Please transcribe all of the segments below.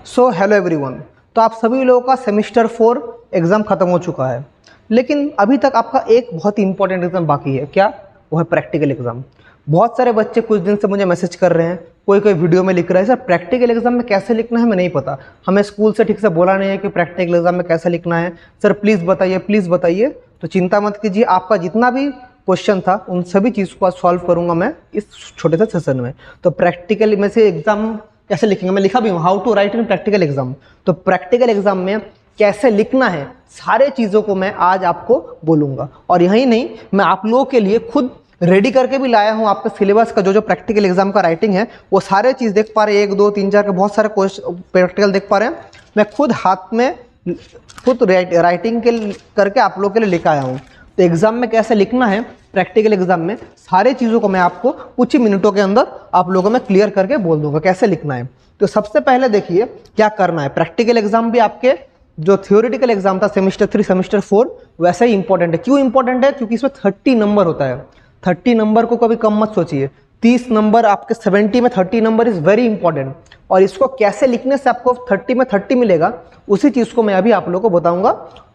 So hello everyone. तो आप सभी लोगों का सेमिस्टर 4 एग्ज़ाम ख़त्म हो चुका है, लेकिन अभी तक आपका एक बहुत ही इंपॉर्टेंट एग्ज़ाम बाकी है। क्या? वो है प्रैक्टिकल एग्ज़ाम। बहुत सारे बच्चे कुछ दिन से मुझे मैसेज कर रहे हैं, कोई कोई वीडियो में लिख रहा है सर प्रैक्टिकल एग्ज़ाम में कैसे लिखना है हमें नहीं पता, हमें स्कूल से ठीक से बोला नहीं है कि प्रैक्टिकल एग्ज़ाम में कैसे लिखना है, सर प्लीज़ बताइए प्लीज़ बताइए। तो चिंता मत कीजिए, आपका जितना भी क्वेश्चन था उन सभी चीज़ को आज सॉल्व करूँगा मैं इस छोटे से सेशन में। तो प्रैक्टिकल में से एग्ज़ाम कैसे लिखेंगे, मैं लिखा भी हूँ how to write in practical exam. तो प्रैक्टिकल एग्जाम में कैसे लिखना है सारे चीज़ों को मैं आज आपको बोलूँगा। और यही नहीं, मैं आप लोगों के लिए खुद रेडी करके भी लाया हूँ आपके सिलेबस का जो प्रैक्टिकल एग्जाम का राइटिंग है वो सारे चीज़ देख पा रहे हैं, 1 2 3 4 के बहुत सारे प्रैक्टिकल देख पा रहे हैं। मैं खुद हाथ में खुद राइटिंग के करके आप लोगों के लिए लेकर आया हूँ। तो एग्जाम में कैसे लिखना है प्रैक्टिकल एग्जाम में सारे चीज़ों को मैं आपको कुछ ही मिनटों के अंदर आप लोगों में क्लियर करके बोल दूंगा कैसे लिखना है। तो सबसे पहले देखिए क्या करना है। प्रैक्टिकल एग्जाम भी आपके जो थियोरेटिकल एग्जाम था सेमेस्टर 3 सेमेस्टर 4 वैसा ही इंपॉर्टेंट है। क्यों इंपॉर्टेंट है? क्योंकि इसमें 30 नंबर होता है। 30 नंबर को कभी कम मत सोचिए। 30 नंबर आपके 70 में 30 नंबर इज़ वेरी इंपॉर्टेंट। और इसको कैसे लिखने से आपको 30 में 30 मिलेगा उसी चीज़ को मैं अभी आप लोगों को बताऊंगा।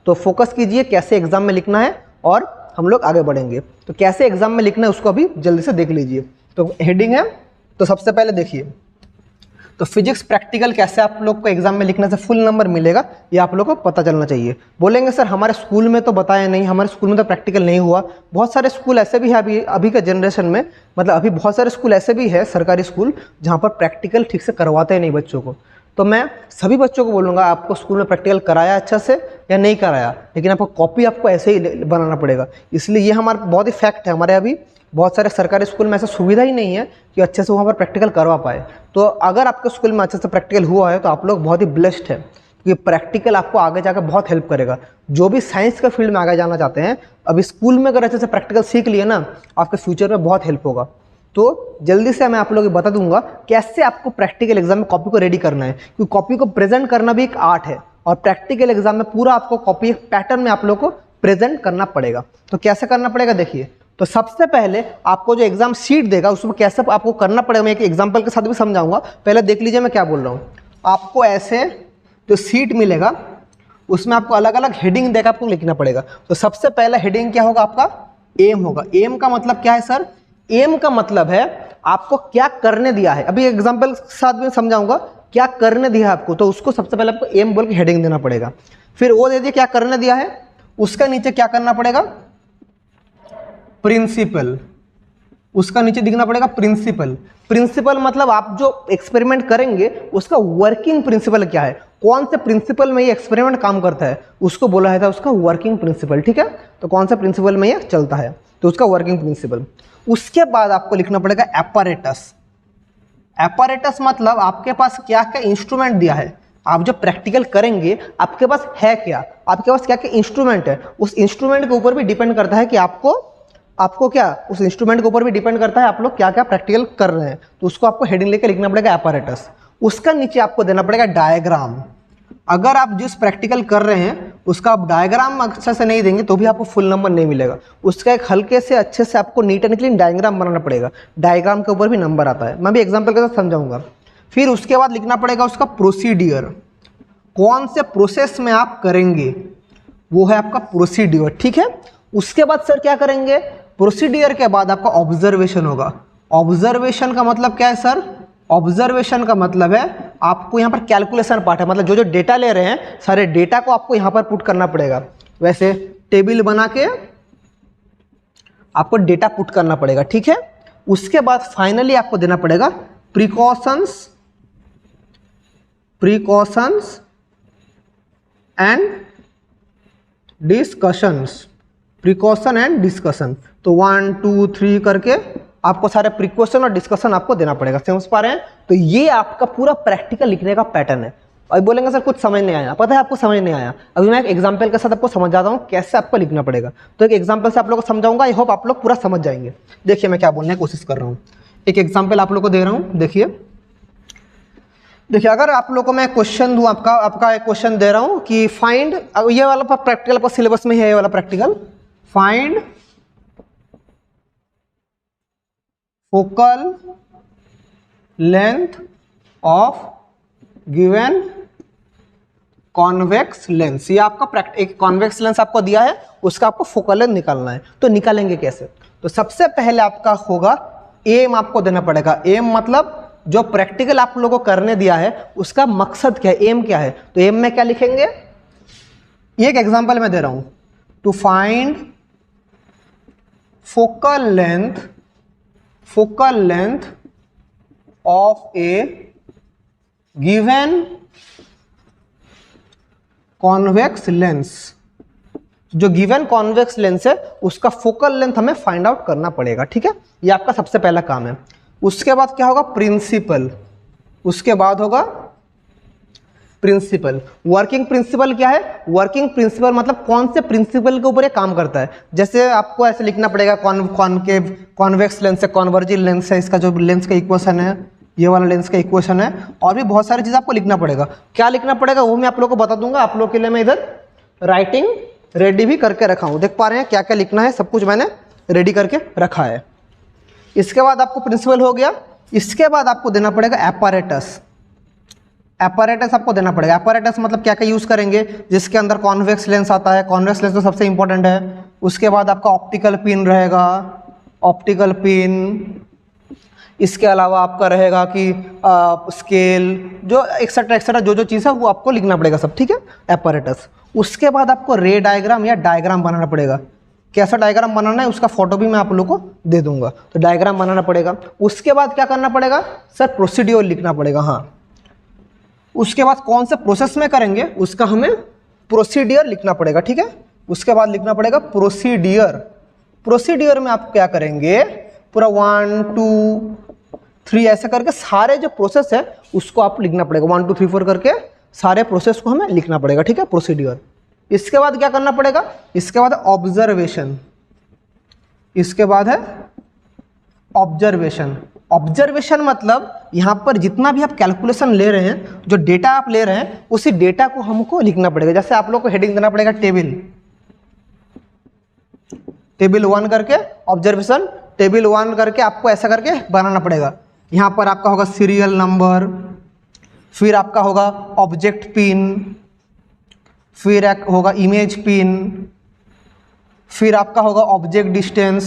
तो फोकस कीजिए कैसे एग्जाम में लिखना है और हम लोग आगे बढ़ेंगे। तो कैसे एग्जाम में लिखना है उसको अभी जल्दी से देख लीजिए। तो हेडिंग है, तो सबसे पहले देखिए तो फिजिक्स प्रैक्टिकल कैसे आप लोग को एग्जाम में लिखने से फुल नंबर मिलेगा ये आप लोग को पता चलना चाहिए। बोलेंगे सर हमारे स्कूल में तो बताया नहीं, हमारे स्कूल में तो प्रैक्टिकल नहीं हुआ। बहुत सारे स्कूल ऐसे भी है अभी के जनरेशन में, मतलब अभी बहुत सारे स्कूल ऐसे भी है सरकारी स्कूल जहाँ पर प्रैक्टिकल ठीक से करवाते नहीं बच्चों को। तो मैं सभी बच्चों को बोलूँगा आपको स्कूल में प्रैक्टिकल कराया अच्छा से या नहीं कराया, लेकिन आपको कॉपी आपको ऐसे ही बनाना पड़ेगा। इसलिए ये हमारा बहुत ही फैक्ट है, हमारे अभी बहुत सारे सरकारी स्कूल में ऐसा सुविधा ही नहीं है कि अच्छे से वहाँ पर प्रैक्टिकल करवा पाए। तो अगर आपके स्कूल में अच्छे से प्रैक्टिकल हुआ है तो आप लोग बहुत ही ब्लेस्ड है, क्योंकि प्रैक्टिकल आपको आगे जाकर बहुत हेल्प करेगा। जो भी साइंस के फील्ड में आगे जाना चाहते हैं, अभी स्कूल में अगर अच्छे से प्रैक्टिकल सीख लिए ना आपके फ्यूचर में बहुत हेल्प होगा। तो जल्दी से मैं आप लोगों को बता दूंगा कैसे आपको प्रैक्टिकल एग्जाम में कॉपी को रेडी करना है, क्योंकि कॉपी को प्रेजेंट करना भी एक आर्ट है और प्रैक्टिकल एग्जाम में पूरा आपको कॉपी एक पैटर्न में आप लोग को प्रेजेंट करना पड़ेगा। तो कैसे करना पड़ेगा देखिए। तो सबसे पहले आपको जो एग्जाम शीट देगा उसमें कैसे आपको करना पड़ेगा मैं एक एग्जांपल के साथ भी समझाऊंगा। पहले देख लीजिए मैं क्या बोल रहा हूँ। आपको ऐसे जो शीट मिलेगा उसमें आपको अलग अलग हेडिंग देकर आपको लिखना पड़ेगा। तो सबसे पहला हेडिंग क्या होगा आपका? एम होगा। एम का मतलब क्या है सर? एम का मतलब है आपको क्या करने दिया है। अभी एग्जाम्पल के साथ भी समझाऊंगा क्या करने दिया है आपको। तो उसको सबसे पहले आपको एम बोल के हेडिंग देना पड़ेगा। फिर वो दे दिया क्या करने दिया है, उसका नीचे क्या करना पड़ेगा? प्रिंसिपल। उसका नीचे दिखना पड़ेगा प्रिंसिपल। प्रिंसिपल मतलब आप जो एक्सपेरिमेंट करेंगे उसका वर्किंग प्रिंसिपल क्या है, कौन से प्रिंसिपल में ये एक्सपेरिमेंट काम करता है उसको बोला है था उसका वर्किंग प्रिंसिपल। ठीक है, तो कौन सा प्रिंसिपल में ये चलता है तो उसका वर्किंग प्रिंसिपल। उसके बाद आपको लिखना पड़ेगा एपैरेटस। एपैरेटस मतलब आपके पास क्या क्या इंस्ट्रूमेंट दिया है, आप जब प्रैक्टिकल करेंगे आपके पास है क्या, आपके पास क्या क्या इंस्ट्रूमेंट है। उस इंस्ट्रूमेंट के ऊपर भी डिपेंड करता है कि आपको क्या उस इंस्ट्रूमेंट के ऊपर भी डिपेंड करता है आप लोग क्या क्या प्रैक्टिकल कर रहे हैं। तो उसको आपको हेडिंग लेकर लिखना पड़ेगा एपैरेटस। उसका नीचे आपको देना पड़ेगा डायग्राम। अगर आप जिस प्रैक्टिकल कर रहे हैं उसका आप डायग्राम अच्छे से नहीं देंगे तो भी आपको फुल नंबर नहीं मिलेगा। उसका एक हल्के से अच्छे से आपको नीट एंड क्लीन डायग्राम बनाना पड़ेगा। डायग्राम के ऊपर भी नंबर आता है, मैं भी एग्जाम्पल के साथ समझाऊंगा। फिर उसके बाद लिखना पड़ेगा उसका प्रोसीडियर, कौन से प्रोसेस में आप करेंगे वो है आपका प्रोसीडियर। ठीक है, उसके बाद सर क्या करेंगे? प्रोसीडियर के बाद आपका ऑब्जर्वेशन होगा। ऑब्जर्वेशन का मतलब क्या है सर? ऑब्जर्वेशन का मतलब है आपको यहाँ पर कैलकुलेशन पार्ट है, मतलब जो जो डेटा ले रहे हैं सारे डेटा को आपको यहाँ पर पुट करना पड़ेगा। वैसे टेबल बना के आपको डेटा पुट करना पड़ेगा। ठीक है, उसके बाद फाइनली आपको देना पड़ेगा precautions and discussions. Precaution and discussion, तो 1 2 3 करके आपको सारे प्रिकॉशन और डिस्कशन आपको देना पड़ेगा। समझ पा रहे हैं? तो ये आपका पूरा प्रैक्टिकल लिखने का पैटर्न है। और बोलेंगे सर कुछ समझ नहीं आया, पता है आपको समझ नहीं आया, अभी मैं एक एग्जांपल के साथ आपको समझाता हूँ कैसे आपको लिखना पड़ेगा। तो एक एग्जांपल से आप लोगों को समझाऊंगा, आई होप आप लोग पूरा समझ जाएंगे। देखिए मैं क्या बोलने की कोशिश कर रहा हूँ, एक एग्जाम्पल आप लोग को दे रहा हूँ। देखिए अगर आप लोगों को मैं क्वेश्चन दूं, आपका एक क्वेश्चन दे रहा हूं कि फाइंड, ये वाला प्रैक्टिकल पर सिलेबस में है, ये वाला practical, find focal length of given convex lens. ये आपका एक कॉन्वेक्स लेंस आपको दिया है, उसका आपको फोकल लेंथ निकालना है। तो निकालेंगे कैसे? तो सबसे पहले आपका होगा एम आपको देना पड़ेगा। एम मतलब जो प्रैक्टिकल आप लोगों को करने दिया है उसका मकसद क्या है, एम क्या है। तो एम में क्या लिखेंगे, एक एग्जांपल मैं दे रहा हूं, to find focal length of a given convex lens. जो गिवन कॉन्वेक्स लेंस है उसका फोकल लेंथ हमें फाइंड आउट करना पड़ेगा। ठीक है, ये आपका सबसे पहला काम है। उसके बाद क्या होगा, प्रिंसिपल। उसके बाद होगा प्रिंसिपल। वर्किंग प्रिंसिपल क्या है, वर्किंग प्रिंसिपल मतलब कौन से प्रिंसिपल के ऊपर ये काम करता है। जैसे आपको ऐसे लिखना पड़ेगा, कॉनकेव कॉन्वेक्स लेंस है, कॉन्वर्जिंग लेंस है, इसका जो लेंस का इक्वेशन है, ये वाला लेंस का इक्वेशन है, और भी बहुत सारी चीज़ आपको लिखना पड़ेगा। क्या लिखना पड़ेगा वो मैं आप लोगों को बता दूंगा। आप लोग के लिए मैं इधर राइटिंग रेडी भी करके रखा हूँ, देख पा रहे हैं क्या क्या लिखना है, सब कुछ मैंने रेडी करके रखा है। इसके बाद आपको प्रिंसिपल हो गया। इसके बाद आपको देना पड़ेगा एपैरेटस। एपैरेटस आपको देना पड़ेगा। एपैरेटस मतलब क्या क्या यूज़ करेंगे, जिसके अंदर कॉन्वेक्स लेंस आता है। कॉन्वेक्स लेंस तो सबसे इंपॉर्टेंट है। उसके बाद आपका ऑप्टिकल पिन रहेगा, ऑप्टिकल पिन। इसके अलावा आपका रहेगा कि स्केल, जो एक्सेट्रा जो चीज़ है वो आपको लिखना पड़ेगा सब। ठीक है, एपैरेटस। उसके बाद आपको रे डायग्राम या डायग्राम बनाना पड़ेगा। कैसा डायग्राम बनाना है उसका फोटो भी मैं आप लोगों को दे दूंगा। तो डायग्राम बनाना पड़ेगा। उसके बाद क्या करना पड़ेगा सर, प्रोसीड्योर लिखना पड़ेगा। हाँ, उसके बाद कौन से प्रोसेस में करेंगे उसका हमें प्रोसीडियर लिखना पड़ेगा। ठीक है, उसके बाद लिखना पड़ेगा प्रोसीडियर। प्रोसीडियर में आप क्या करेंगे, पूरा 1 2 3 ऐसे करके सारे जो प्रोसेस है उसको आप लिखना पड़ेगा। 1 2 3 4 करके सारे प्रोसेस को हमें लिखना पड़ेगा। ठीक है, प्रोसीडियर। इसके बाद क्या करना पड़ेगा, इसके बाद ऑब्जर्वेशन। इसके बाद है ऑब्जर्वेशन। ऑब्जर्वेशन मतलब यहाँ पर जितना भी आप कैलकुलेशन ले रहे हैं, जो डेटा आप ले रहे हैं, उसी डेटा को हमको लिखना पड़ेगा। जैसे आप लोग को हेडिंग देना पड़ेगा टेबल 1 करके ऑब्जर्वेशन, टेबल 1 करके आपको ऐसा करके बनाना पड़ेगा। यहाँ पर आपका होगा सीरियल नंबर, फिर आपका होगा ऑब्जेक्ट पिन, फिर एक होगा इमेज पिन, फिर आपका होगा ऑब्जेक्ट डिस्टेंस,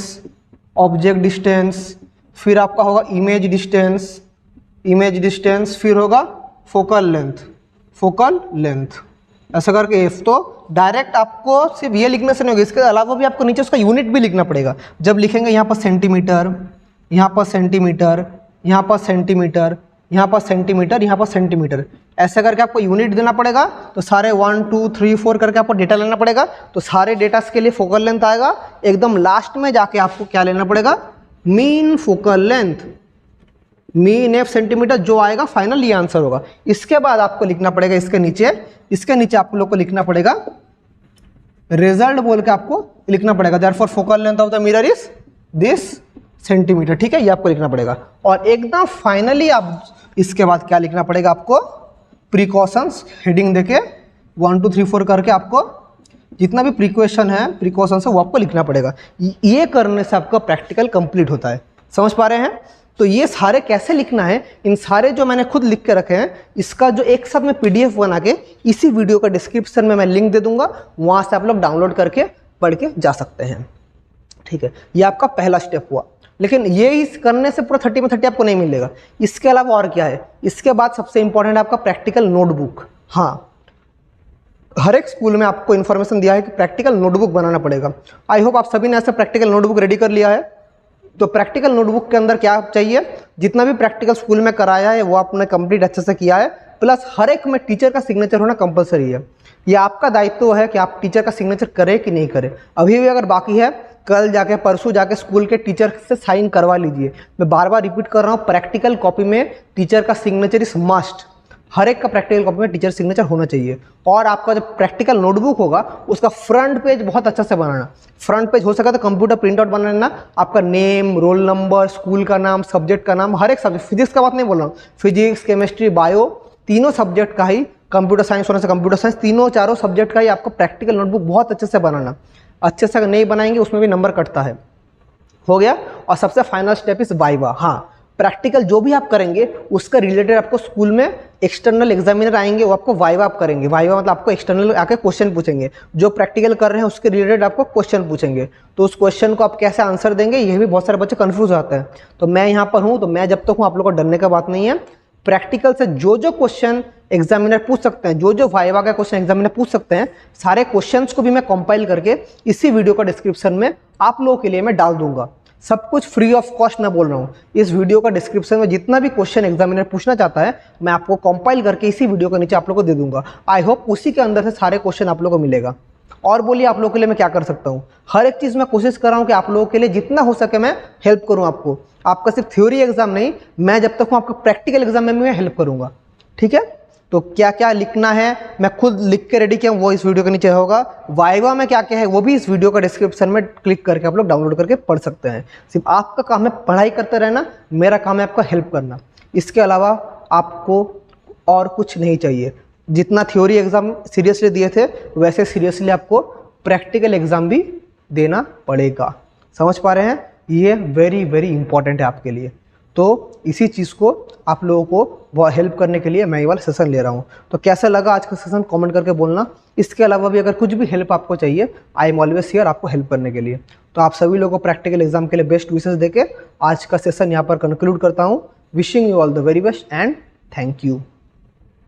फिर आपका होगा इमेज डिस्टेंस, फिर होगा फोकल लेंथ, ऐसा करके एफ। तो डायरेक्ट आपको सिर्फ ये लिखने से नहीं होगा, इसके अलावा भी आपको नीचे उसका यूनिट भी लिखना पड़ेगा। जब लिखेंगे यहाँ पर सेंटीमीटर, यहाँ पर सेंटीमीटर, यहाँ पर सेंटीमीटर, यहाँ पर सेंटीमीटर, यहाँ पर सेंटीमीटर, ऐसे करके आपको यूनिट देना पड़ेगा। तो सारे 1 2 3 4 करके आपको डेटा लेना पड़ेगा। तो सारे डेटास के लिए फोकल लेंथ आएगा। एकदम लास्ट में जाके आपको क्या लेना पड़ेगा, mean focal length, mean F centimetre, जो आएगा फाइनल ये आंसर होगा। इसके बाद आपको लिखना पड़ेगा इसके नीचे आप लोग को लिखना पड़ेगा रिजल्ट बोल के आपको लिखना पड़ेगा। Therefore focal length of the mirror is this centimetre. ठीक है, ये आपको लिखना पड़ेगा। और एकदम फाइनली आप इसके बाद क्या लिखना पड़ेगा, आपको प्रिकॉशंस हेडिंग देके 1 2 3 4 करके आपको जितना भी प्रिकॉशंस है वो आपको लिखना पड़ेगा। ये करने से आपका प्रैक्टिकल कंप्लीट होता है। समझ पा रहे हैं? तो ये सारे कैसे लिखना है, इन सारे जो मैंने खुद लिख के रखे हैं, इसका जो एक साथ में PDF बना के इसी वीडियो का डिस्क्रिप्शन में मैं लिंक दे दूंगा, वहाँ से आप लोग डाउनलोड करके पढ़ के जा सकते हैं। ठीक है, ये आपका पहला स्टेप हुआ। लेकिन ये इस करने से पूरा 30 में 30 आपको नहीं मिलेगा। इसके अलावा और क्या है, इसके बाद सबसे इंपॉर्टेंट है आपका प्रैक्टिकल नोटबुक। हाँ, हर एक स्कूल में आपको इन्फॉर्मेशन दिया है कि प्रैक्टिकल नोटबुक बनाना पड़ेगा। आई होप आप सभी ने ऐसा प्रैक्टिकल नोटबुक रेडी कर लिया है। तो प्रैक्टिकल नोटबुक के अंदर क्या चाहिए, जितना भी प्रैक्टिकल स्कूल में कराया है वो आपने कंप्लीट अच्छे से किया है, प्लस हर एक में टीचर का सिग्नेचर होना कंपलसरी है। ये आपका दायित्व है कि आप टीचर का सिग्नेचर करें कि नहीं करें। अभी भी अगर बाकी है, कल जाके परसों जाके स्कूल के टीचर से साइन करवा लीजिए। मैं बार बार रिपीट कर रहा हूँ, प्रैक्टिकल कॉपी में टीचर का सिग्नेचर इज मस्ट। हर एक का प्रैक्टिकल कॉपी में टीचर सिग्नेचर होना चाहिए। और आपका जो प्रैक्टिकल नोटबुक होगा उसका फ्रंट पेज बहुत अच्छा से बनाना। फ्रंट पेज हो सका तो कंप्यूटर प्रिंट आउट बना लेना, आपका नेम, रोल नंबर, स्कूल का नाम, सब्जेक्ट का नाम, हर एक सब्जेक्ट, फिजिक्स का बात नहीं बोल रहा हूँ, फिजिक्स, केमिस्ट्री, बायो, तीनों सब्जेक्ट का ही, कंप्यूटर साइंस होने से कंप्यूटर साइंस, तीनों चारों सब्जेक्ट का ही आपका प्रैक्टिकल नोटबुक बहुत अच्छे से बनाना। अच्छे से नहीं बनाएंगे उसमें भी नंबर कटता है। हो गया। और सबसे फाइनल स्टेप इज वाइवा। हाँ, प्रैक्टिकल जो भी आप करेंगे उसका रिलेटेड आपको स्कूल में एक्सटर्नल एग्जामिनर आएंगे, वो आपको वाइवा आप करेंगे। वाइवा मतलब आपको एक्सटर्नल आके क्वेश्चन पूछेंगे, जो प्रैक्टिकल कर रहे हैं उसके रिलेटेड आपको क्वेश्चन पूछेंगे। तो उस क्वेश्चन को आप कैसे आंसर देंगे, ये भी बहुत सारे बच्चे कंफ्यूज होते हैं। तो मैं यहाँ पर हूँ, तो मैं जब तक हूँ आप लोग को डरने का बात नहीं है। प्रैक्टिकल से जो जो क्वेश्चन एग्जामिनर पूछ सकते हैं, जो जो वाइवा का क्वेश्चन एग्जामिनर पूछ सकते हैं, सारे क्वेश्चंस को भी मैं कंपाइल करके इसी वीडियो का डिस्क्रिप्शन में आप लोगों के लिए मैं डाल दूंगा। सब कुछ फ्री ऑफ कॉस्ट मैं बोल रहा हूँ। इस वीडियो का डिस्क्रिप्शन में जितना भी क्वेश्चन एग्जामिनर पूछना चाहता है मैं आपको कंपाइल करके इसी वीडियो के नीचे आप लोगों को दे दूंगा। आई होप उसी के अंदर से सारे क्वेश्चन आप लोगों को मिलेगा। और बोलिए आप लोगों के लिए मैं क्या कर सकता हूँ। हर एक चीज़ मैं कोशिश कर रहा हूँ कि आप लोगों के लिए जितना हो सके मैं हेल्प करूँ आपको। आपका सिर्फ थ्योरी एग्जाम नहीं, मैं जब तक हूँ आपका प्रैक्टिकल एग्जाम में मैं हेल्प करूँगा। ठीक है, तो क्या क्या लिखना है मैं खुद लिख के रेडी किया हूँ, वो इस वीडियो के नीचे होगा। वाइवा में क्या क्या है वो भी इस वीडियो का डिस्क्रिप्शन में क्लिक करके आप लोग डाउनलोड करके पढ़ सकते हैं। सिर्फ आपका काम है पढ़ाई करते रहना, मेरा काम है आपका हेल्प करना। इसके अलावा आपको और कुछ नहीं चाहिए। जितना थ्योरी एग्जाम सीरियसली दिए थे वैसे सीरियसली आपको प्रैक्टिकल एग्जाम भी देना पड़ेगा। समझ पा रहे हैं, ये वेरी वेरी इंपॉर्टेंट है आपके लिए। तो इसी चीज़ को आप लोगों को बहुत हेल्प करने के लिए मैं ये वाला सेशन ले रहा हूँ। तो कैसा लगा आज का सेशन कमेंट करके बोलना। इसके अलावा भी अगर कुछ भी हेल्प आपको चाहिए, आई एम ऑलवेज हियर आपको हेल्प करने के लिए। तो आप सभी लोगों को प्रैक्टिकल एग्जाम के लिए बेस्ट विशेस देके आज का सेशन यहाँ पर कंक्लूड करता हूँ। Wishing you all the very best and thank you.